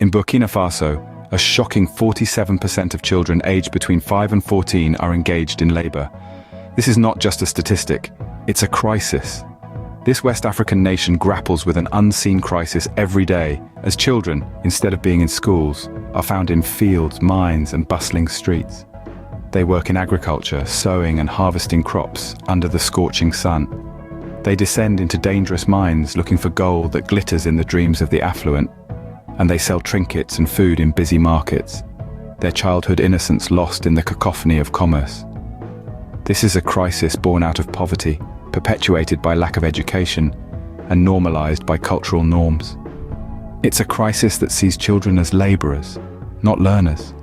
In Burkina Faso, a shocking 47% of children aged between 5 and 14 are engaged in labor. This is not just a statistic, it's a crisis. This West African nation grapples with an unseen crisis every day as children, instead of being in schools, are found in fields, mines, and bustling streets. They work in agriculture, sowing and harvesting crops under the scorching sun. They descend into dangerous mines looking for gold that glitters in the dreams of the affluent, and they sell trinkets and food in busy markets, their childhood innocence lost in the cacophony of commerce. This is a crisis born out of poverty, perpetuated by lack of education, and normalized by cultural norms. It's a crisis that sees children as laborers, not learners.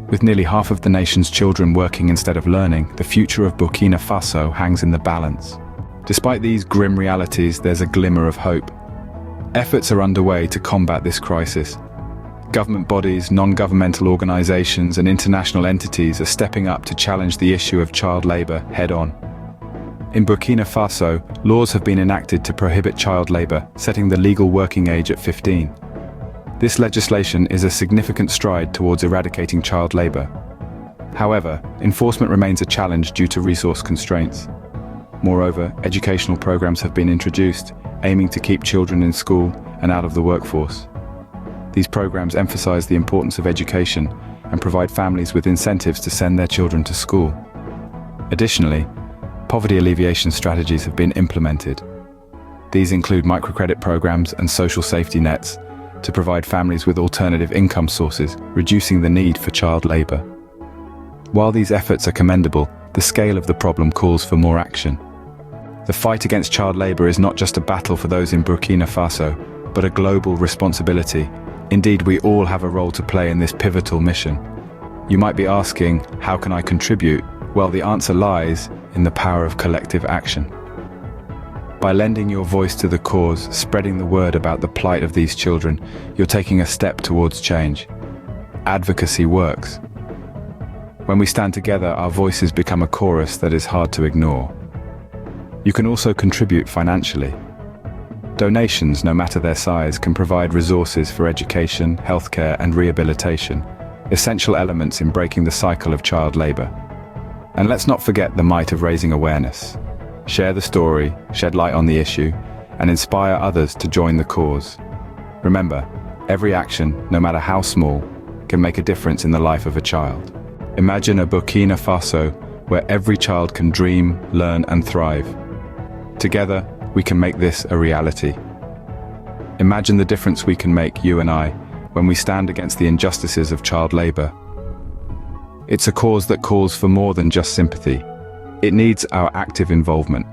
With nearly half of the nation's children working instead of learning, the future of Burkina Faso hangs in the balance. Despite these grim realities, there's a glimmer of hope. Efforts are underway to combat this crisis. Government bodies, non-governmental organizations, and international entities are stepping up to challenge the issue of child labor head-on. In Burkina Faso, laws have been enacted to prohibit child labor, setting the legal working age at 15. This legislation is a significant stride towards eradicating child labor. However, enforcement remains a challenge due to resource constraints. Moreover, educational programs have been introduced, aiming to keep children in school and out of the workforce. These programs emphasize the importance of education and provide families with incentives to send their children to school. Additionally, poverty alleviation strategies have been implemented. These include microcredit programs and social safety nets to provide families with alternative income sources, reducing the need for child labor. While these efforts are commendable, the scale of the problem calls for more action. The fight against child labor is not just a battle for those in Burkina Faso, but a global responsibility. Indeed, we all have a role to play in this pivotal mission. You might be asking, how can I contribute? Well, the answer lies in the power of collective action. By lending your voice to the cause, spreading the word about the plight of these children, you're taking a step towards change. Advocacy works. When we stand together, our voices become a chorus that is hard to ignore. You can also contribute financially. Donations, no matter their size, can provide resources for education, healthcare, and rehabilitation, essential elements in breaking the cycle of child labor. And let's not forget the might of raising awareness. Share the story, shed light on the issue, and inspire others to join the cause. Remember, every action, no matter how small, can make a difference in the life of a child. Imagine a Burkina Faso where every child can dream, learn, and thrive. Together, we can make this a reality. Imagine the difference we can make, you and I, when we stand against the injustices of child labor. It's a cause that calls for more than just sympathy. It needs our active involvement.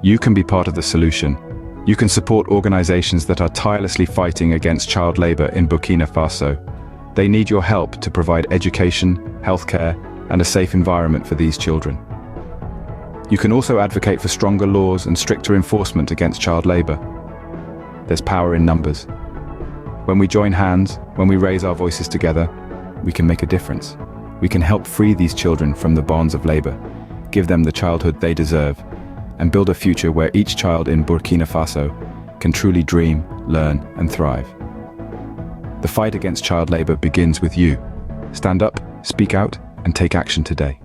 You can be part of the solution. You can support organizations that are tirelessly fighting against child labor in Burkina Faso. They need your help to provide education, healthcare, and a safe environment for these children. You can also advocate for stronger laws and stricter enforcement against child labor. There's power in numbers. When we join hands, when we raise our voices together, we can make a difference. We can help free these children from the bonds of labor, give them the childhood they deserve, and build a future where each child in Burkina Faso can truly dream, learn, and thrive. The fight against child labor begins with you. Stand up, speak out, and take action today.